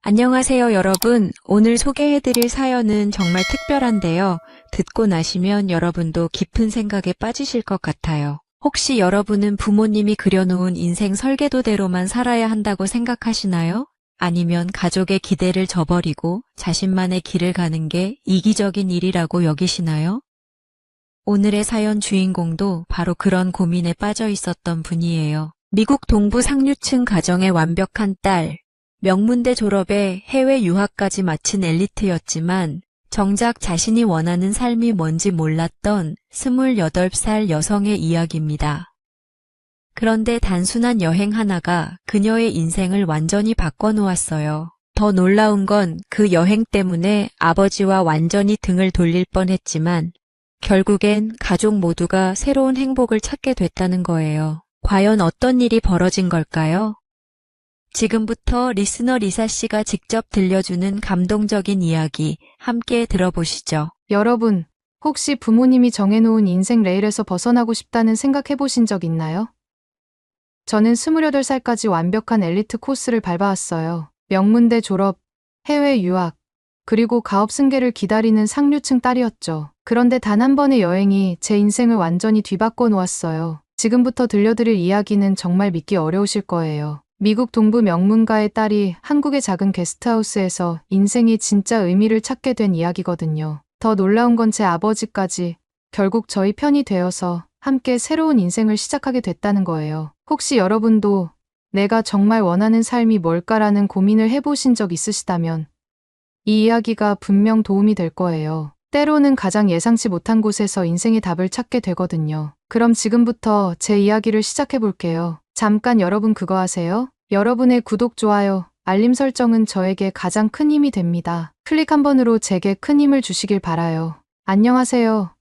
안녕하세요, 여러분. 오늘 소개해드릴 사연은 정말 특별한데요. 듣고 나시면 여러분도 깊은 생각에 빠지실 것 같아요. 혹시 여러분은 부모님이 그려놓은 인생 설계도대로만 살아야 한다고 생각하시나요? 아니면 가족의 기대를 저버리고 자신만의 길을 가는 게 이기적인 일이라고 여기시나요? 오늘의 사연 주인공도 바로 그런 고민에 빠져 있었던 분이에요. 미국 동부 상류층 가정의 완벽한 딸. 명문대 졸업에 해외 유학까지 마친 엘리트였지만 정작 자신이 원하는 삶이 뭔지 몰랐던 28살 여성의 이야기입니다. 그런데 단순한 여행 하나가 그녀의 인생을 완전히 바꿔놓았어요. 더 놀라운 건 그 여행 때문에 아버지와 완전히 등을 돌릴 뻔했지만 결국엔 가족 모두가 새로운 행복을 찾게 됐다는 거예요. 과연 어떤 일이 벌어진 걸까요? 지금부터 리스너 리사 씨가 직접 들려주는 감동적인 이야기 함께 들어보시죠. 여러분, 혹시 부모님이 정해놓은 인생 레일에서 벗어나고 싶다는 생각해 보신 적 있나요? 저는 28살까지 완벽한 엘리트 코스를 밟아왔어요. 명문대 졸업, 해외 유학, 그리고 가업 승계를 기다리는 상류층 딸이었죠. 그런데 단 한 번의 여행이 제 인생을 완전히 뒤바꿔 놓았어요. 지금부터 들려드릴 이야기는 정말 믿기 어려우실 거예요. 미국 동부 명문가의 딸이 한국의 작은 게스트하우스에서 인생이 진짜 의미를 찾게 된 이야기거든요. 더 놀라운 건 제 아버지까지 결국 저희 편이 되어서 함께 새로운 인생을 시작하게 됐다는 거예요. 혹시 여러분도 내가 정말 원하는 삶이 뭘까라는 고민을 해보신 적 있으시다면 이 이야기가 분명 도움이 될 거예요. 때로는 가장 예상치 못한 곳에서 인생의 답을 찾게 되거든요. 그럼 지금부터 제 이야기를 시작해 볼게요. 잠깐 여러분 그거 아세요? 여러분의 구독, 좋아요, 알림 설정은 저에게 가장 큰 힘이 됩니다. 클릭 한 번으로 제게 큰 힘을 주시길 바라요. 안녕하세요.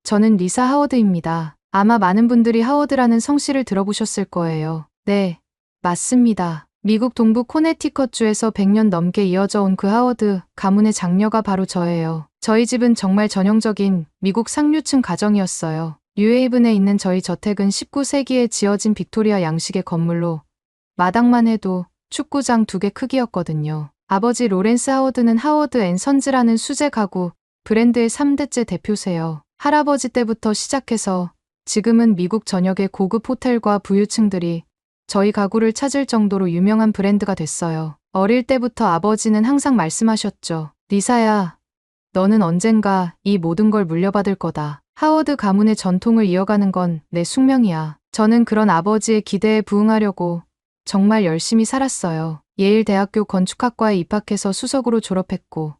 저는 리사 하워드입니다. 아마 많은 분들이 하워드라는 성씨를 들어보셨을 거예요. 네, 맞습니다. 미국 동부 코네티컷주에서 100년 넘게 이어져 온 그 하워드 가문의 장녀가 바로 저예요. 저희 집은 정말 전형적인 미국 상류층 가정이었어요. 뉴헤이븐에 있는 저희 저택은 19세기에 지어진 빅토리아 양식의 건물로 마당만 해도 축구장 2개 크기였거든요. 아버지 로렌스 하워드는 하워드 앤 선즈라는 수제 가구 브랜드의 3대째 대표세요. 할아버지 때부터 시작해서 지금은 미국 전역의 고급 호텔과 부유층들이 저희 가구를 찾을 정도로 유명한 브랜드가 됐어요. 어릴 때부터 아버지는 항상 말씀하셨죠. 리사야, 너는 언젠가 이 모든 걸 물려받을 거다. 하워드 가문의 전통을 이어가는 건 내 숙명이야. 저는 그런 아버지의 기대에 부응하려고 정말 열심히 살았어요. 예일 대학교 건축학과에 입학해서 수석으로 졸업했고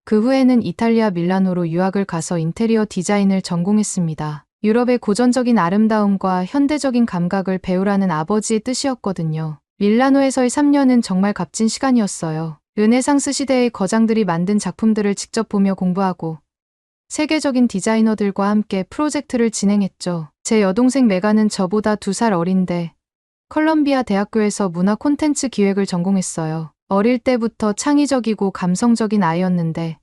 그 후에는 이탈리아 밀라노로 유학을 가서 인테리어 디자인을 전공했습니다. 유럽의 고전적인 아름다움과 현대적인 감각을 배우라는 아버지의 뜻이었거든요. 밀라노에서의 3년은 정말 값진 시간이었어요. 르네상스 시대의 거장들이 만든 작품들을 직접 보며 공부하고 세계적인 디자이너들과 함께 프로젝트를 진행했죠. 제 여동생 메가는 저보다 2살 어린데 컬럼비아 대학교에서 문화 콘텐츠 기획을 전공했어요. 어릴 때부터 창의적이고 감성적인 아이였는데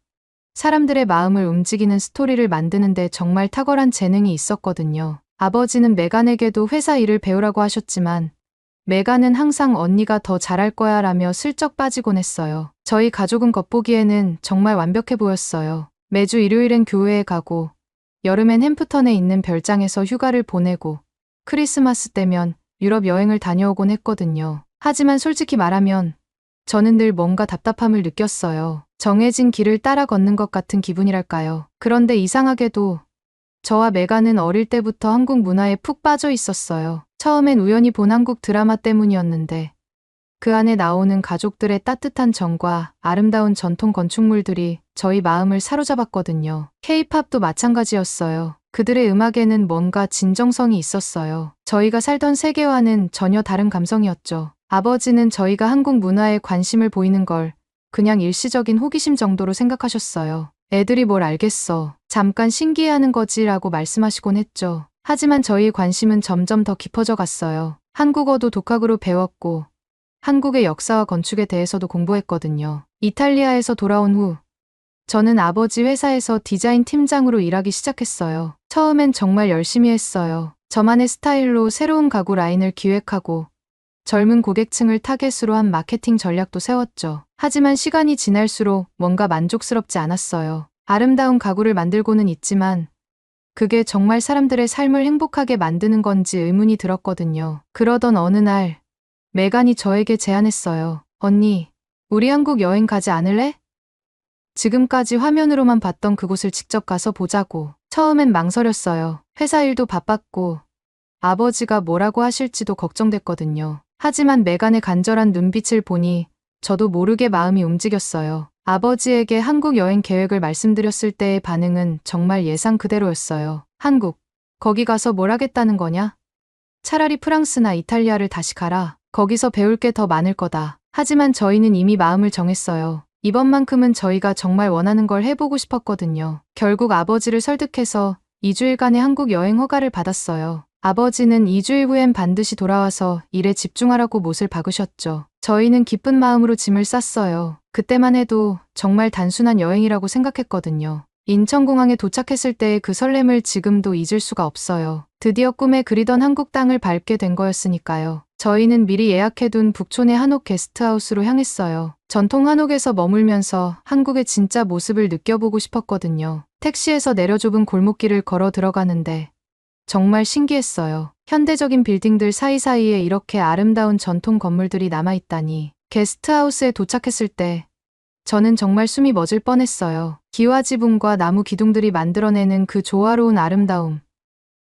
사람들의 마음을 움직이는 스토리를 만드는데 정말 탁월한 재능이 있었거든요. 아버지는 메간에게도 회사 일을 배우라고 하셨지만 메간은 항상 언니가 더 잘할 거야 라며 슬쩍 빠지곤 했어요. 저희 가족은 겉보기에는 정말 완벽해 보였어요. 매주 일요일엔 교회에 가고 여름엔 햄프턴에 있는 별장에서 휴가를 보내고 크리스마스 때면 유럽 여행을 다녀오곤 했거든요. 하지만 솔직히 말하면 저는 늘 뭔가 답답함을 느꼈어요. 정해진 길을 따라 걷는 것 같은 기분이랄까요. 그런데 이상하게도 저와 메가는 어릴 때부터 한국 문화에 푹 빠져 있었어요. 처음엔 우연히 본 한국 드라마 때문이었는데 그 안에 나오는 가족들의 따뜻한 정과 아름다운 전통 건축물들이 저희 마음을 사로잡았거든요. K-팝도 마찬가지였어요. 그들의 음악에는 뭔가 진정성이 있었어요. 저희가 살던 세계와는 전혀 다른 감성이었죠. 아버지는 저희가 한국 문화에 관심을 보이는 걸 그냥 일시적인 호기심 정도로 생각하셨어요. 애들이 뭘 알겠어. 잠깐 신기해하는 거지라고 말씀하시곤 했죠. 하지만 저희의 관심은 점점 더 깊어져 갔어요. 한국어도 독학으로 배웠고 한국의 역사와 건축에 대해서도 공부했거든요. 이탈리아에서 돌아온 후 저는 아버지 회사에서 디자인 팀장으로 일하기 시작했어요. 처음엔 정말 열심히 했어요. 저만의 스타일로 새로운 가구 라인을 기획하고 젊은 고객층을 타겟으로 한 마케팅 전략도 세웠죠. 하지만 시간이 지날수록 뭔가 만족스럽지 않았어요. 아름다운 가구를 만들고는 있지만 그게 정말 사람들의 삶을 행복하게 만드는 건지 의문이 들었거든요. 그러던 어느 날 메간이 저에게 제안했어요. 언니, 우리 한국 여행 가지 않을래? 지금까지 화면으로만 봤던 그곳을 직접 가서 보자고. 처음엔 망설였어요. 회사 일도 바빴고 아버지가 뭐라고 하실지도 걱정됐거든요. 하지만 메간의 간절한 눈빛을 보니 저도 모르게 마음이 움직였어요. 아버지에게 한국 여행 계획을 말씀드렸을 때의 반응은 정말 예상 그대로였어요. 한국, 거기 가서 뭘 하겠다는 거냐? 차라리 프랑스나 이탈리아를 다시 가라. 거기서 배울 게 더 많을 거다. 하지만 저희는 이미 마음을 정했어요. 이번만큼은 저희가 정말 원하는 걸 해보고 싶었거든요. 결국 아버지를 설득해서 2주일간의 한국 여행 허가를 받았어요. 아버지는 2주일 후엔 반드시 돌아와서 일에 집중하라고 못을 박으셨죠. 저희는 기쁜 마음으로 짐을 쌌어요. 그때만 해도 정말 단순한 여행이라고 생각했거든요. 인천공항에 도착했을 때의 그 설렘을 지금도 잊을 수가 없어요. 드디어 꿈에 그리던 한국 땅을 밟게 된 거였으니까요. 저희는 미리 예약해둔 북촌의 한옥 게스트하우스로 향했어요. 전통 한옥에서 머물면서 한국의 진짜 모습을 느껴보고 싶었거든요. 택시에서 내려 좁은 골목길을 걸어 들어가는데 정말 신기했어요. 현대적인 빌딩들 사이사이에 이렇게 아름다운 전통 건물들이 남아있다니. 게스트하우스에 도착했을 때 저는 정말 숨이 멎을 뻔했어요. 기와 지붕과 나무 기둥들이 만들어내는 그 조화로운 아름다움.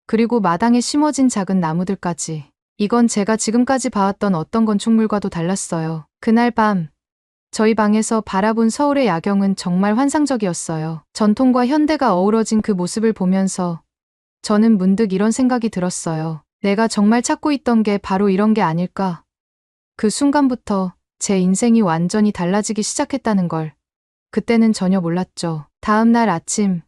그리고 마당에 심어진 작은 나무들까지. 이건 제가 지금까지 봐왔던 어떤 건축물과도 달랐어요. 그날 밤 저희 방에서 바라본 서울의 야경은 정말 환상적이었어요. 전통과 현대가 어우러진 그 모습을 보면서 저는 문득 이런 생각이 들었어요. 내가 정말 찾고 있던 게 바로 이런 게 아닐까. 그 순간부터 제 인생이 완전히 달라지기 시작했다는 걸 그때는 전혀 몰랐죠. 다음 날 아침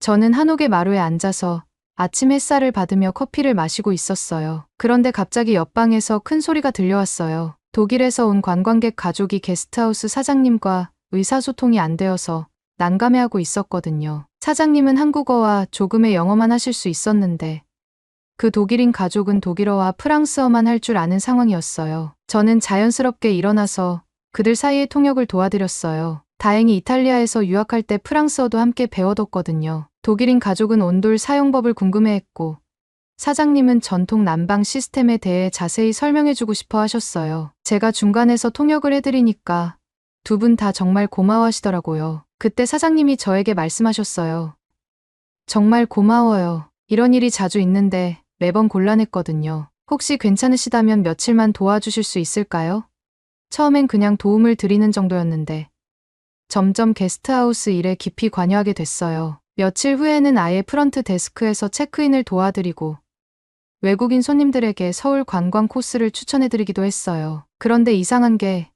저는 한옥의 마루에 앉아서 아침 햇살을 받으며 커피를 마시고 있었어요. 그런데 갑자기 옆방에서 큰 소리가 들려왔어요. 독일에서 온 관광객 가족이 게스트하우스 사장님과 의사소통이 안 되어서 난감해하고 있었거든요. 사장님은 한국어와 조금의 영어만 하실 수 있었는데 그 독일인 가족은 독일어와 프랑스어만 할 줄 아는 상황이었어요. 저는 자연스럽게 일어나서 그들 사이의 통역을 도와드렸어요. 다행히 이탈리아에서 유학할 때 프랑스어도 함께 배워뒀거든요. 독일인 가족은 온돌 사용법을 궁금해했고 사장님은 전통 난방 시스템에 대해 자세히 설명해주고 싶어 하셨어요. 제가 중간에서 통역을 해드리니까 두 분 다 정말 고마워하시더라고요. 그때 사장님이 저에게 말씀하셨어요. 정말 고마워요. 이런 일이 자주 있는데 매번 곤란했거든요. 혹시 괜찮으시다면 며칠만 도와주실 수 있을까요? 처음엔 그냥 도움을 드리는 정도였는데 점점 게스트하우스 일에 깊이 관여하게 됐어요. 며칠 후에는 아예 프런트 데스크에서 체크인을 도와드리고 외국인 손님들에게 서울 관광 코스를 추천해드리기도 했어요. 그런데 이상한 게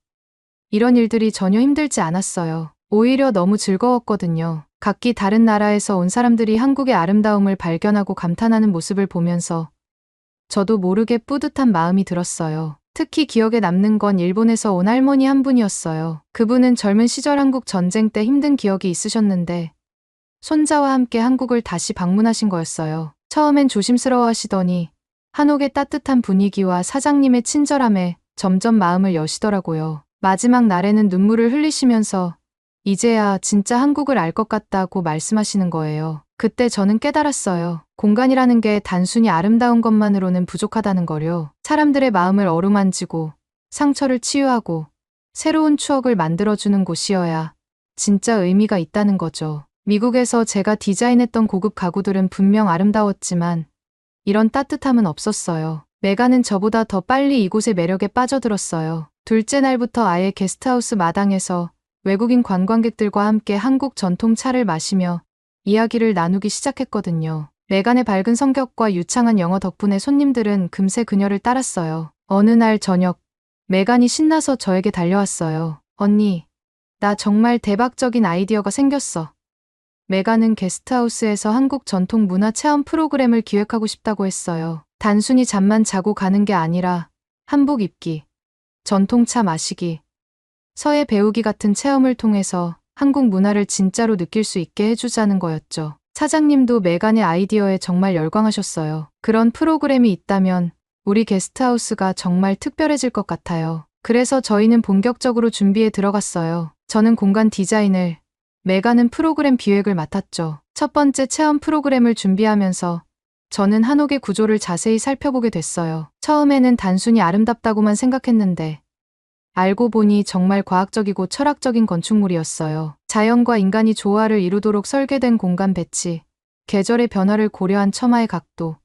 이런 일들이 전혀 힘들지 않았어요. 오히려 너무 즐거웠거든요. 각기 다른 나라에서 온 사람들이 한국의 아름다움을 발견하고 감탄하는 모습을 보면서 저도 모르게 뿌듯한 마음이 들었어요. 특히 기억에 남는 건 일본에서 온 할머니 한 분이었어요. 그분은 젊은 시절 한국 전쟁 때 힘든 기억이 있으셨는데 손자와 함께 한국을 다시 방문하신 거였어요. 처음엔 조심스러워 하시더니 한옥의 따뜻한 분위기와 사장님의 친절함에 점점 마음을 여시더라고요. 마지막 날에는 눈물을 흘리시면서 이제야 진짜 한국을 알 것 같다고 말씀하시는 거예요. 그때 저는 깨달았어요. 공간이라는 게 단순히 아름다운 것만으로는 부족하다는 거요. 사람들의 마음을 어루만지고 상처를 치유하고 새로운 추억을 만들어주는 곳이어야 진짜 의미가 있다는 거죠. 미국에서 제가 디자인했던 고급 가구들은 분명 아름다웠지만 이런 따뜻함은 없었어요. 메간은 저보다 더 빨리 이곳의 매력에 빠져들었어요. 둘째 날부터 아예 게스트하우스 마당에서 외국인 관광객들과 함께 한국 전통 차를 마시며 이야기를 나누기 시작했거든요. 메간의 밝은 성격과 유창한 영어 덕분에 손님들은 금세 그녀를 따랐어요. 어느 날 저녁, 메간이 신나서 저에게 달려왔어요. 언니, 나 정말 대박적인 아이디어가 생겼어. 메간은 게스트하우스에서 한국 전통 문화 체험 프로그램을 기획하고 싶다고 했어요. 단순히 잠만 자고 가는 게 아니라 한복 입기, 전통차 마시기, 서예 배우기 같은 체험을 통해서 한국 문화를 진짜로 느낄 수 있게 해주자는 거였죠. 사장님도 메간의 아이디어에 정말 열광하셨어요. 그런 프로그램이 있다면 우리 게스트하우스가 정말 특별해질 것 같아요. 그래서 저희는 본격적으로 준비에 들어갔어요. 저는 공간 디자인을, 메가는 프로그램 기획을 맡았죠. 첫 번째 체험 프로그램을 준비하면서 저는 한옥의 구조를 자세히 살펴보게 됐어요. 처음에는 단순히 아름답다고만 생각했는데 알고 보니 정말 과학적이고 철학적인 건축물이었어요. 자연과 인간이 조화를 이루도록 설계된 공간 배치, 계절의 변화를 고려한 처마의 각도,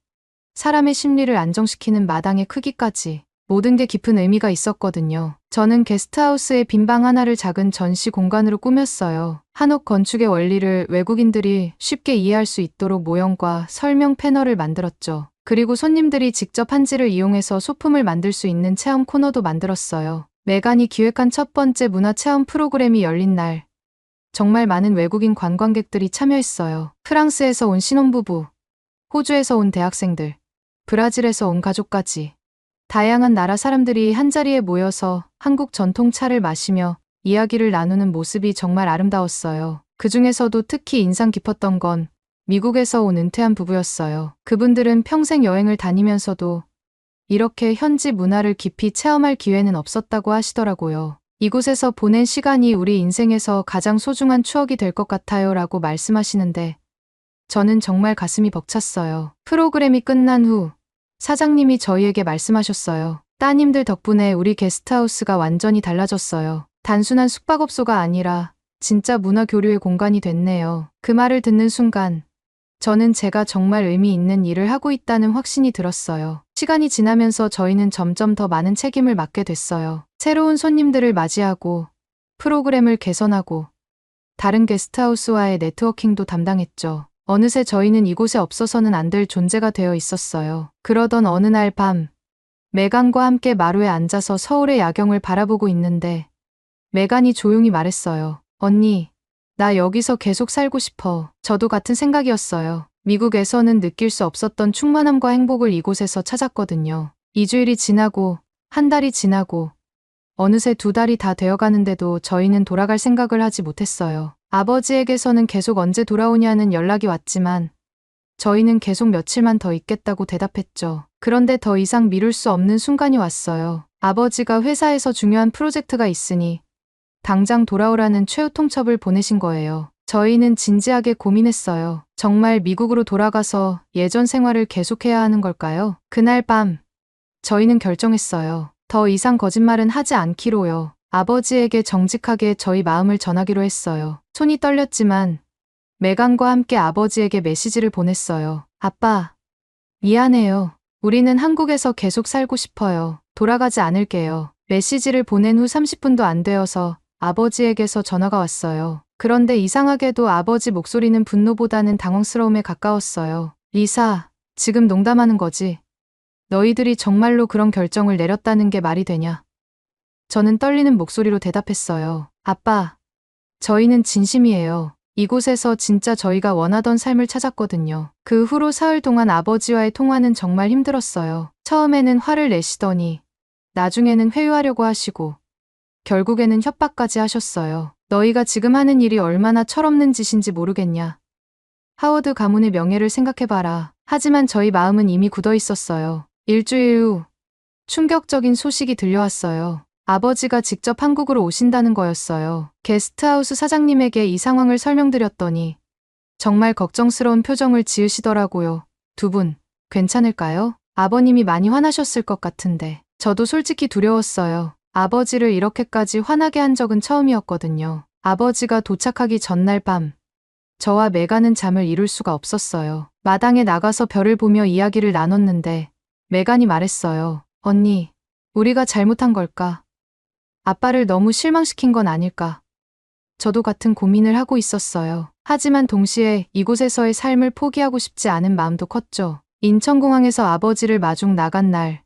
사람의 심리를 안정시키는 마당의 크기까지 모든 게 깊은 의미가 있었거든요. 저는 게스트하우스의 빈 방 하나를 작은 전시 공간으로 꾸몄어요. 한옥 건축의 원리를 외국인들이 쉽게 이해할 수 있도록 모형과 설명 패널을 만들었죠. 그리고 손님들이 직접 한지를 이용해서 소품을 만들 수 있는 체험 코너도 만들었어요. 메간이 기획한 첫 번째 문화 체험 프로그램이 열린 날, 정말 많은 외국인 관광객들이 참여했어요. 프랑스에서 온 신혼부부, 호주에서 온 대학생들, 브라질에서 온 가족까지 다양한 나라 사람들이 한자리에 모여서 한국 전통차를 마시며 이야기를 나누는 모습이 정말 아름다웠어요. 그 중에서도 특히 인상 깊었던 건 미국에서 온 은퇴한 부부였어요. 그분들은 평생 여행을 다니면서도 이렇게 현지 문화를 깊이 체험할 기회는 없었다고 하시더라고요. 이곳에서 보낸 시간이 우리 인생에서 가장 소중한 추억이 될 것 같아요 라고 말씀하시는데 저는 정말 가슴이 벅찼어요. 프로그램이 끝난 후 사장님이 저희에게 말씀하셨어요. 따님들 덕분에 우리 게스트하우스가 완전히 달라졌어요. 단순한 숙박업소가 아니라 진짜 문화 교류의 공간이 됐네요. 그 말을 듣는 순간 저는 제가 정말 의미 있는 일을 하고 있다는 확신이 들었어요. 시간이 지나면서 저희는 점점 더 많은 책임을 맡게 됐어요. 새로운 손님들을 맞이하고 프로그램을 개선하고 다른 게스트하우스와의 네트워킹도 담당했죠. 어느새 저희는 이곳에 없어서는 안 될 존재가 되어 있었어요. 그러던 어느 날 밤, 메간과 함께 마루에 앉아서 서울의 야경을 바라보고 있는데 메간이 조용히 말했어요. 언니, 나 여기서 계속 살고 싶어. 저도 같은 생각이었어요. 미국에서는 느낄 수 없었던 충만함과 행복을 이곳에서 찾았거든요. 2주일이 지나고 한 달이 지나고 어느새 2달이 다 되어가는데도 저희는 돌아갈 생각을 하지 못했어요. 아버지에게서는 계속 언제 돌아오냐는 연락이 왔지만 저희는 계속 며칠만 더 있겠다고 대답했죠. 그런데 더 이상 미룰 수 없는 순간이 왔어요. 아버지가 회사에서 중요한 프로젝트가 있으니 당장 돌아오라는 최후 통첩을 보내신 거예요. 저희는 진지하게 고민했어요. 정말 미국으로 돌아가서 예전 생활을 계속해야 하는 걸까요? 그날 밤 저희는 결정했어요. 더 이상 거짓말은 하지 않기로요. 아버지에게 정직하게 저희 마음을 전하기로 했어요. 손이 떨렸지만 메간과 함께 아버지에게 메시지를 보냈어요. 아빠, 미안해요. 우리는 한국에서 계속 살고 싶어요. 돌아가지 않을게요. 메시지를 보낸 후 30분도 안 되어서 아버지에게서 전화가 왔어요. 그런데 이상하게도 아버지 목소리는 분노보다는 당황스러움에 가까웠어요. 리사, 지금 농담하는 거지? 너희들이 정말로 그런 결정을 내렸다는 게 말이 되냐? 저는 떨리는 목소리로 대답했어요. 아빠, 저희는 진심이에요. 이곳에서 진짜 저희가 원하던 삶을 찾았거든요. 그 후로 사흘 동안 아버지와의 통화는 정말 힘들었어요. 처음에는 화를 내시더니 나중에는 회유하려고 하시고 결국에는 협박까지 하셨어요. 너희가 지금 하는 일이 얼마나 철없는 짓인지 모르겠냐. 하워드 가문의 명예를 생각해봐라. 하지만 저희 마음은 이미 굳어 있었어요. 일주일 후 충격적인 소식이 들려왔어요. 아버지가 직접 한국으로 오신다는 거였어요. 게스트하우스 사장님에게 이 상황을 설명드렸더니 정말 걱정스러운 표정을 지으시더라고요. 두 분, 괜찮을까요? 아버님이 많이 화나셨을 것 같은데. 저도 솔직히 두려웠어요. 아버지를 이렇게까지 화나게 한 적은 처음이었거든요. 아버지가 도착하기 전날 밤, 저와 메간은 잠을 이룰 수가 없었어요. 마당에 나가서 별을 보며 이야기를 나눴는데 메간이 말했어요. 언니, 우리가 잘못한 걸까? 아빠를 너무 실망시킨 건 아닐까? 저도 같은 고민을 하고 있었어요. 하지만 동시에 이곳에서의 삶을 포기하고 싶지 않은 마음도 컸죠. 인천공항에서 아버지를 마중 나간 날,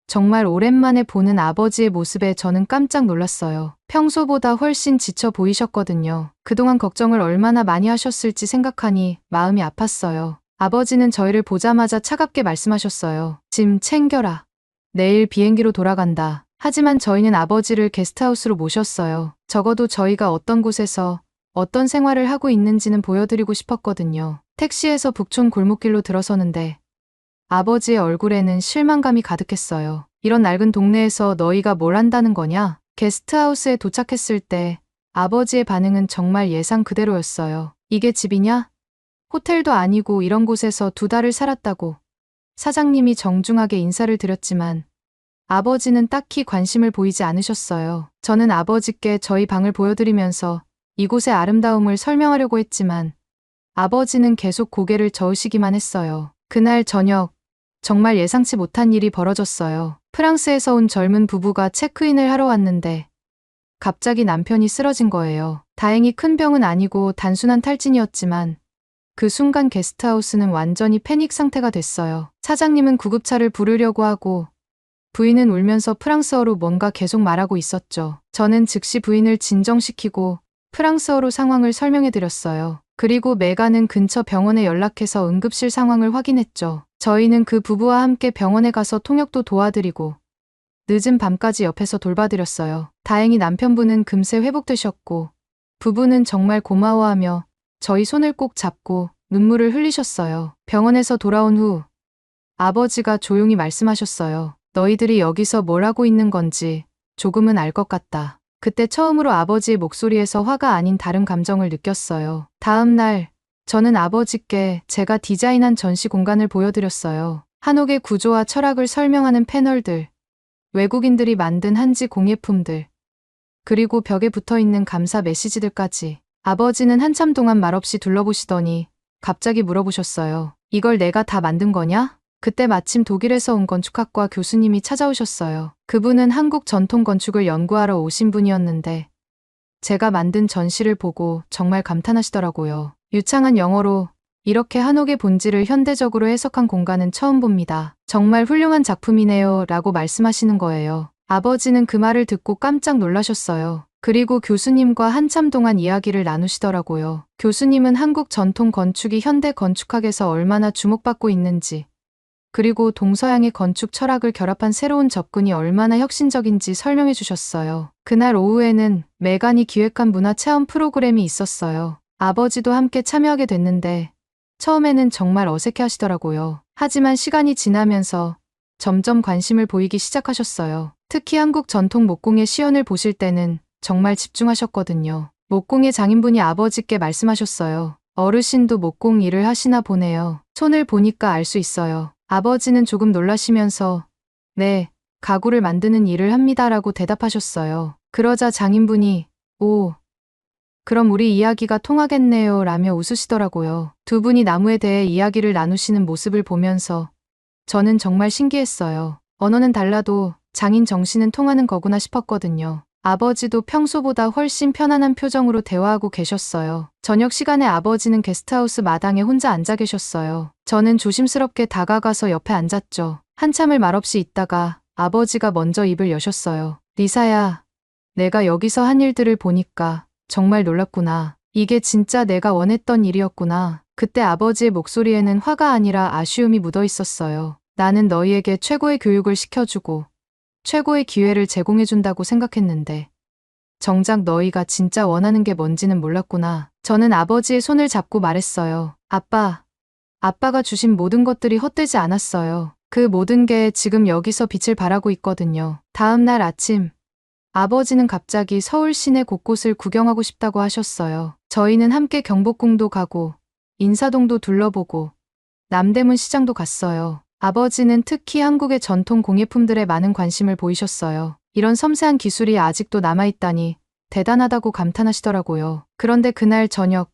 정말 오랜만에 보는 아버지의 모습에 저는 깜짝 놀랐어요. 평소보다 훨씬 지쳐 보이셨거든요. 그동안 걱정을 얼마나 많이 하셨을지 생각하니 마음이 아팠어요. 아버지는 저희를 보자마자 차갑게 말씀하셨어요. 짐 챙겨라. 내일 비행기로 돌아간다. 하지만 저희는 아버지를 게스트하우스로 모셨어요. 적어도 저희가 어떤 곳에서 어떤 생활을 하고 있는지는 보여드리고 싶었거든요. 택시에서 북촌 골목길로 들어서는데 아버지의 얼굴에는 실망감이 가득했어요. 이런 낡은 동네에서 너희가 뭘 한다는 거냐? 게스트하우스에 도착했을 때 아버지의 반응은 정말 예상 그대로였어요. 이게 집이냐? 호텔도 아니고 이런 곳에서 2달을 살았다고. 사장님이 정중하게 인사를 드렸지만 아버지는 딱히 관심을 보이지 않으셨어요. 저는 아버지께 저희 방을 보여드리면서 이곳의 아름다움을 설명하려고 했지만 아버지는 계속 고개를 저으시기만 했어요. 그날 저녁, 정말 예상치 못한 일이 벌어졌어요. 프랑스에서 온 젊은 부부가 체크인을 하러 왔는데 갑자기 남편이 쓰러진 거예요. 다행히 큰 병은 아니고 단순한 탈진이었지만 그 순간 게스트하우스는 완전히 패닉 상태가 됐어요. 사장님은 구급차를 부르려고 하고 부인은 울면서 프랑스어로 뭔가 계속 말하고 있었죠. 저는 즉시 부인을 진정시키고 프랑스어로 상황을 설명해 드렸어요. 그리고 메간은 근처 병원에 연락해서 응급실 상황을 확인했죠. 저희는 그 부부와 함께 병원에 가서 통역도 도와드리고 늦은 밤까지 옆에서 돌봐드렸어요. 다행히 남편분은 금세 회복되셨고 부부는 정말 고마워하며 저희 손을 꼭 잡고 눈물을 흘리셨어요. 병원에서 돌아온 후 아버지가 조용히 말씀하셨어요. 너희들이 여기서 뭘 하고 있는 건지 조금은 알 것 같다. 그때 처음으로 아버지의 목소리에서 화가 아닌 다른 감정을 느꼈어요. 다음 날 저는 아버지께 제가 디자인한 전시 공간을 보여드렸어요. 한옥의 구조와 철학을 설명하는 패널들, 외국인들이 만든 한지 공예품들, 그리고 벽에 붙어있는 감사 메시지들까지. 아버지는 한참 동안 말없이 둘러보시더니 갑자기 물어보셨어요. 이걸 내가 다 만든 거냐? 그때 마침 독일에서 온 건축학과 교수님이 찾아오셨어요. 그분은 한국 전통 건축을 연구하러 오신 분이었는데 제가 만든 전시를 보고 정말 감탄하시더라고요. 유창한 영어로 이렇게 한옥의 본질을 현대적으로 해석한 공간은 처음 봅니다. 정말 훌륭한 작품이네요 라고 말씀하시는 거예요. 아버지는 그 말을 듣고 깜짝 놀라셨어요. 그리고 교수님과 한참 동안 이야기를 나누시더라고요. 교수님은 한국 전통 건축이 현대 건축학에서 얼마나 주목받고 있는지, 그리고 동서양의 건축 철학을 결합한 새로운 접근이 얼마나 혁신적인지 설명해 주셨어요. 그날 오후에는 메간이 기획한 문화 체험 프로그램이 있었어요. 아버지도 함께 참여하게 됐는데 처음에는 정말 어색해 하시더라고요. 하지만 시간이 지나면서 점점 관심을 보이기 시작하셨어요. 특히 한국 전통 목공의 시연을 보실 때는 정말 집중하셨거든요. 목공의 장인분이 아버지께 말씀하셨어요. 어르신도 목공 일을 하시나 보네요. 손을 보니까 알 수 있어요. 아버지는 조금 놀라시면서 네, 가구를 만드는 일을 합니다라고 대답하셨어요. 그러자 장인분이 오, 그럼 우리 이야기가 통하겠네요 라며 웃으시더라고요. 두 분이 나무에 대해 이야기를 나누시는 모습을 보면서 저는 정말 신기했어요. 언어는 달라도 장인 정신은 통하는 거구나 싶었거든요. 아버지도 평소보다 훨씬 편안한 표정으로 대화하고 계셨어요. 저녁 시간에 아버지는 게스트하우스 마당에 혼자 앉아 계셨어요. 저는 조심스럽게 다가가서 옆에 앉았죠. 한참을 말없이 있다가 아버지가 먼저 입을 여셨어요. 리사야, 내가 여기서 한 일들을 보니까 정말 놀랍구나. 이게 진짜 내가 원했던 일이었구나. 그때 아버지의 목소리에는 화가 아니라 아쉬움이 묻어 있었어요. 나는 너희에게 최고의 교육을 시켜주고 최고의 기회를 제공해준다고 생각했는데 정작 너희가 진짜 원하는 게 뭔지는 몰랐구나. 저는 아버지의 손을 잡고 말했어요. 아빠가 주신 모든 것들이 헛되지 않았어요. 그 모든 게 지금 여기서 빛을 발하고 있거든요. 다음 날 아침, 아버지는 갑자기 서울 시내 곳곳을 구경하고 싶다고 하셨어요. 저희는 함께 경복궁도 가고 인사동도 둘러보고 남대문 시장도 갔어요. 아버지는 특히 한국의 전통 공예품들에 많은 관심을 보이셨어요. 이런 섬세한 기술이 아직도 남아있다니 대단하다고 감탄하시더라고요. 그런데 그날 저녁,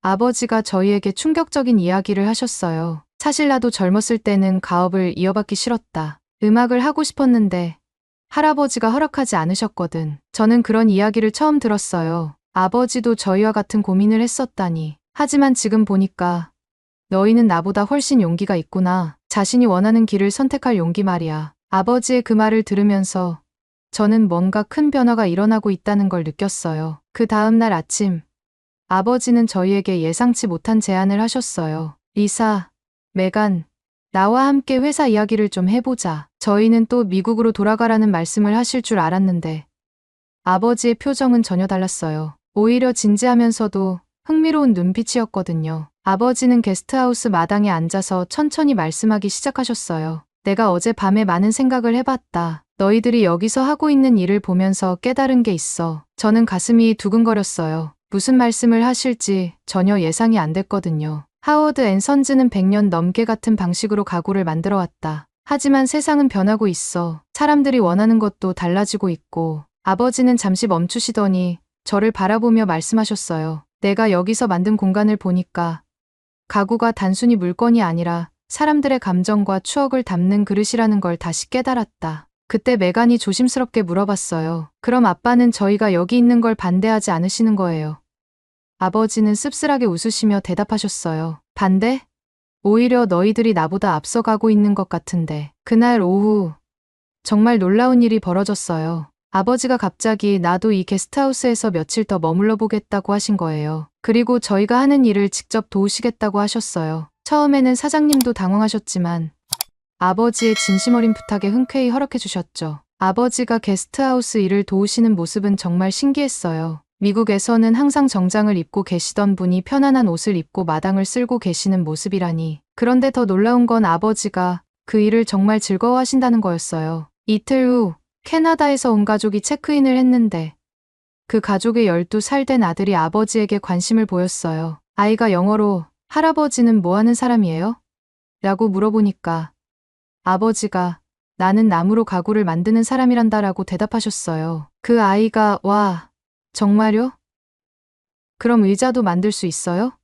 아버지가 저희에게 충격적인 이야기를 하셨어요. 사실 나도 젊었을 때는 가업을 이어받기 싫었다. 음악을 하고 싶었는데 할아버지가 허락하지 않으셨거든. 저는 그런 이야기를 처음 들었어요. 아버지도 저희와 같은 고민을 했었다니. 하지만 지금 보니까 너희는 나보다 훨씬 용기가 있구나. 자신이 원하는 길을 선택할 용기 말이야. 아버지의 그 말을 들으면서 저는 뭔가 큰 변화가 일어나고 있다는 걸 느꼈어요. 그 다음 날 아침, 아버지는 저희에게 예상치 못한 제안을 하셨어요. 리사, 메간, 나와 함께 회사 이야기를 좀 해보자. 저희는 또 미국으로 돌아가라는 말씀을 하실 줄 알았는데 아버지의 표정은 전혀 달랐어요. 오히려 진지하면서도 흥미로운 눈빛이었거든요. 아버지는 게스트하우스 마당에 앉아서 천천히 말씀하기 시작하셨어요. 내가 어젯밤에 많은 생각을 해봤다. 너희들이 여기서 하고 있는 일을 보면서 깨달은 게 있어. 저는 가슴이 두근거렸어요. 무슨 말씀을 하실지 전혀 예상이 안 됐거든요. 하워드 앤 선즈는 100년 넘게 같은 방식으로 가구를 만들어 왔다. 하지만 세상은 변하고 있어. 사람들이 원하는 것도 달라지고 있고. 아버지는 잠시 멈추시더니 저를 바라보며 말씀하셨어요. 내가 여기서 만든 공간을 보니까 가구가 단순히 물건이 아니라 사람들의 감정과 추억을 담는 그릇이라는 걸 다시 깨달았다. 그때 메간이 조심스럽게 물어봤어요. 그럼 아빠는 저희가 여기 있는 걸 반대하지 않으시는 거예요? 아버지는 씁쓸하게 웃으시며 대답하셨어요. 반대? 오히려 너희들이 나보다 앞서가고 있는 것 같은데. 그날 오후 정말 놀라운 일이 벌어졌어요. 아버지가 갑자기 나도 이 게스트하우스에서 며칠 더 머물러 보겠다고 하신 거예요. 그리고 저희가 하는 일을 직접 도우시겠다고 하셨어요. 처음에는 사장님도 당황하셨지만 아버지의 진심 어린 부탁에 흔쾌히 허락해 주셨죠. 아버지가 게스트하우스 일을 도우시는 모습은 정말 신기했어요. 미국에서는 항상 정장을 입고 계시던 분이 편안한 옷을 입고 마당을 쓸고 계시는 모습이라니. 그런데 더 놀라운 건 아버지가 그 일을 정말 즐거워하신다는 거였어요. 이틀 후 캐나다에서 온 가족이 체크인을 했는데 그 가족의 12살 된 아들이 아버지에게 관심을 보였어요. 아이가 영어로 할아버지는 뭐 하는 사람이에요? 라고 물어보니까 아버지가 나는 나무로 가구를 만드는 사람이란다라고 대답하셨어요. 그 아이가 와, 정말요? 그럼 의자도 만들 수 있어요?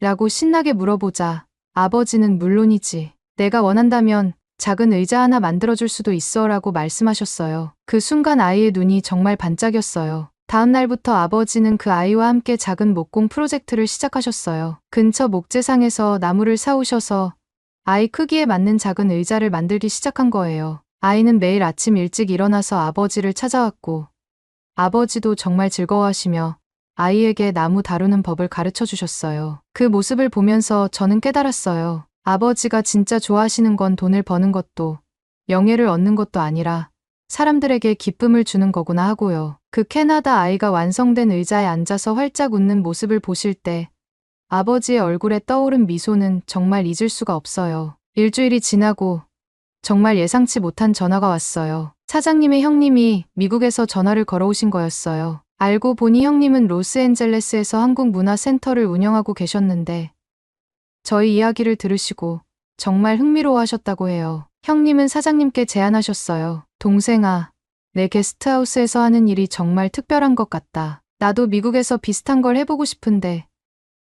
라고 신나게 물어보자 아버지는 물론이지. 내가 원한다면 작은 의자 하나 만들어줄 수도 있어 라고 말씀하셨어요. 그 순간 아이의 눈이 정말 반짝였어요. 다음 날부터 아버지는 그 아이와 함께 작은 목공 프로젝트를 시작하셨어요. 근처 목재상에서 나무를 사오셔서 아이 크기에 맞는 작은 의자를 만들기 시작한 거예요. 아이는 매일 아침 일찍 일어나서 아버지를 찾아왔고 아버지도 정말 즐거워하시며 아이에게 나무 다루는 법을 가르쳐 주셨어요. 그 모습을 보면서 저는 깨달았어요. 아버지가 진짜 좋아하시는 건 돈을 버는 것도 명예를 얻는 것도 아니라 사람들에게 기쁨을 주는 거구나 하고요. 그 캐나다 아이가 완성된 의자에 앉아서 활짝 웃는 모습을 보실 때 아버지의 얼굴에 떠오른 미소는 정말 잊을 수가 없어요. 일주일이 지나고 정말 예상치 못한 전화가 왔어요. 사장님의 형님이 미국에서 전화를 걸어오신 거였어요. 알고 보니 형님은 로스앤젤레스에서 한국문화센터를 운영하고 계셨는데 저희 이야기를 들으시고 정말 흥미로워하셨다고 해요. 형님은 사장님께 제안하셨어요. 동생아, 내 게스트하우스에서 하는 일이 정말 특별한 것 같다. 나도 미국에서 비슷한 걸 해보고 싶은데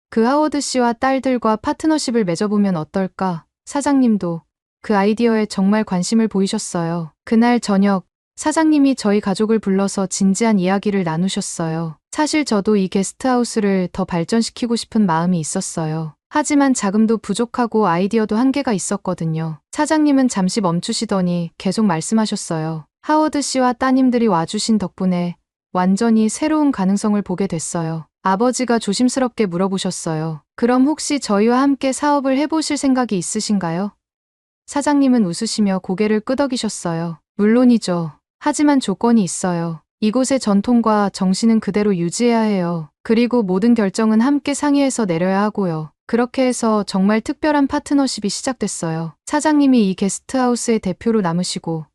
그 하워드 씨와 딸들과 파트너십을 맺어보면 어떨까? 사장님도 그 아이디어에 정말 관심을 보이셨어요. 그날 저녁 사장님이 저희 가족을 불러서 진지한 이야기를 나누셨어요. 사실 저도 이 게스트하우스를 더 발전시키고 싶은 마음이 있었어요. 하지만 자금도 부족하고 아이디어도 한계가 있었거든요. 사장님은 잠시 멈추시더니 계속 말씀하셨어요. 하워드 씨와 따님들이 와주신 덕분에 완전히 새로운 가능성을 보게 됐어요. 아버지가 조심스럽게 물어보셨어요. 그럼 혹시 저희와 함께 사업을 해보실 생각이 있으신가요? 사장님은 웃으시며 고개를 끄덕이셨어요. 물론이죠. 하지만 조건이 있어요. 이곳의 전통과 정신은 그대로 유지해야 해요. 그리고 모든 결정은 함께 상의해서 내려야 하고요. 그렇게 해서 정말 특별한 파트너십이 시작됐어요. 사장님이 이 게스트하우스의 대표로 남으시고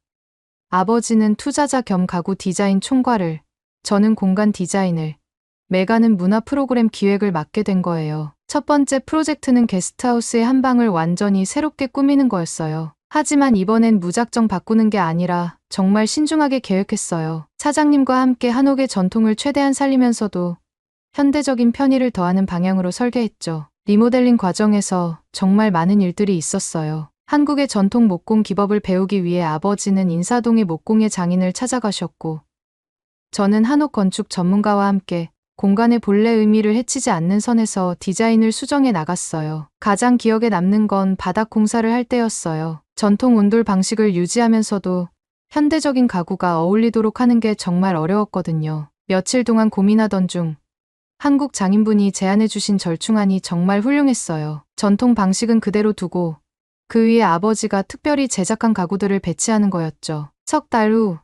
아버지는 투자자 겸 가구 디자인 총괄을, 저는 공간 디자인을, 메가는 문화 프로그램 기획을 맡게 된 거예요. 첫 번째 프로젝트는 게스트하우스의 한 방을 완전히 새롭게 꾸미는 거였어요. 하지만 이번엔 무작정 바꾸는 게 아니라 정말 신중하게 계획했어요. 사장님과 함께 한옥의 전통을 최대한 살리면서도 현대적인 편의를 더하는 방향으로 설계했죠. 리모델링 과정에서 정말 많은 일들이 있었어요. 한국의 전통 목공 기법을 배우기 위해 아버지는 인사동의 목공예 장인을 찾아가셨고 저는 한옥 건축 전문가와 함께 공간의 본래 의미를 해치지 않는 선에서 디자인을 수정해 나갔어요. 가장 기억에 남는 건 바닥 공사를 할 때였어요. 전통 온돌 방식을 유지하면서도 현대적인 가구가 어울리도록 하는 게 정말 어려웠거든요. 며칠 동안 고민하던 중 한국 장인분이 제안해 주신 절충안이 정말 훌륭했어요. 전통 방식은 그대로 두고 그 위에 아버지가 특별히 제작한 가구들을 배치하는 거였죠. 석 달 후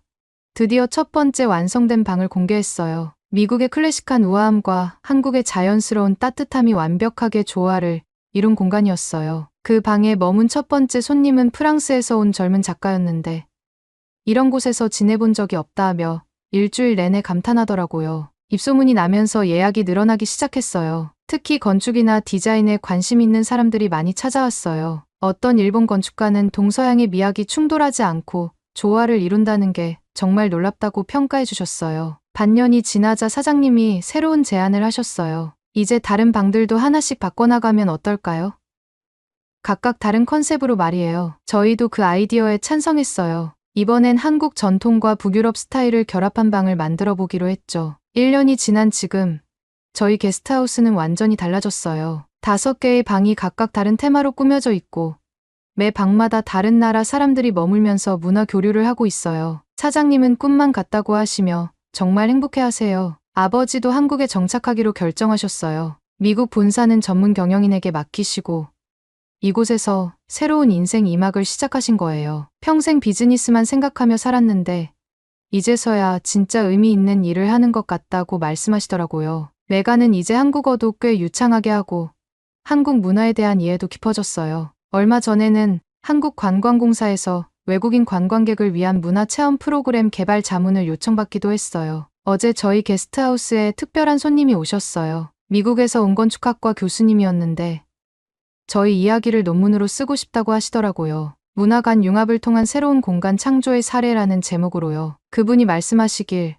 드디어 첫 번째 완성된 방을 공개했어요. 미국의 클래식한 우아함과 한국의 자연스러운 따뜻함이 완벽하게 조화를 이룬 공간이었어요. 그 방에 머문 첫 번째 손님은 프랑스에서 온 젊은 작가였는데 이런 곳에서 지내본 적이 없다며 일주일 내내 감탄하더라고요. 입소문이 나면서 예약이 늘어나기 시작했어요. 특히 건축이나 디자인에 관심 있는 사람들이 많이 찾아왔어요. 어떤 일본 건축가는 동서양의 미학이 충돌하지 않고 조화를 이룬다는 게 정말 놀랍다고 평가해 주셨어요. 반년이 지나자 사장님이 새로운 제안을 하셨어요. 이제 다른 방들도 하나씩 바꿔나가면 어떨까요? 각각 다른 컨셉으로 말이에요. 저희도 그 아이디어에 찬성했어요. 이번엔 한국 전통과 북유럽 스타일을 결합한 방을 만들어 보기로 했죠. 1년이 지난 지금 저희 게스트하우스는 완전히 달라졌어요. 5개의 방이 각각 다른 테마로 꾸며져 있고 매 방마다 다른 나라 사람들이 머물면서 문화 교류를 하고 있어요. 사장님은 꿈만 같다고 하시며 정말 행복해하세요. 아버지도 한국에 정착하기로 결정하셨어요. 미국 본사는 전문 경영인에게 맡기시고 이곳에서 새로운 인생 2막을 시작하신 거예요. 평생 비즈니스만 생각하며 살았는데 이제서야 진짜 의미 있는 일을 하는 것 같다고 말씀하시더라고요. 메가는 이제 한국어도 꽤 유창하게 하고 한국 문화에 대한 이해도 깊어졌어요. 얼마 전에는 한국관광공사에서 외국인 관광객을 위한 문화체험 프로그램 개발 자문을 요청받기도 했어요. 어제 저희 게스트하우스에 특별한 손님이 오셨어요. 미국에서 온 건축학과 교수님이었는데 저희 이야기를 논문으로 쓰고 싶다고 하시더라고요. 문화 간 융합을 통한 새로운 공간 창조의 사례라는 제목으로요. 그분이 말씀하시길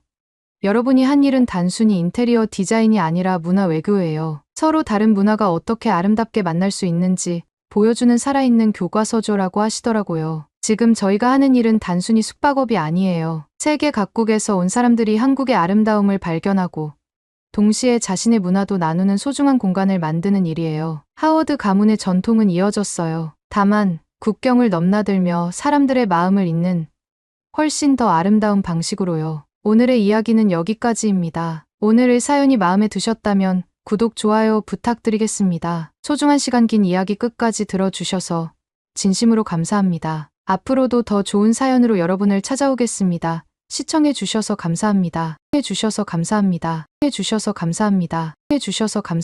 여러분이 한 일은 단순히 인테리어 디자인이 아니라 문화 외교예요. 서로 다른 문화가 어떻게 아름답게 만날 수 있는지 보여주는 살아있는 교과서조라고 하시더라고요. 지금 저희가 하는 일은 단순히 숙박업이 아니에요. 세계 각국에서 온 사람들이 한국의 아름다움을 발견하고 동시에 자신의 문화도 나누는 소중한 공간을 만드는 일이에요. 하워드 가문의 전통은 이어졌어요. 다만 국경을 넘나들며 사람들의 마음을 잇는 훨씬 더 아름다운 방식으로요. 오늘의 이야기는 여기까지입니다. 오늘의 사연이 마음에 드셨다면 구독, 좋아요 부탁드리겠습니다. 소중한 시간 긴 이야기 끝까지 들어주셔서 진심으로 감사합니다. 앞으로도 더 좋은 사연으로 여러분을 찾아오겠습니다. 시청해주셔서 감사합니다. 해주셔서 감사합니다. 해주셔서 감사합니다. 해주셔서 감사합니다.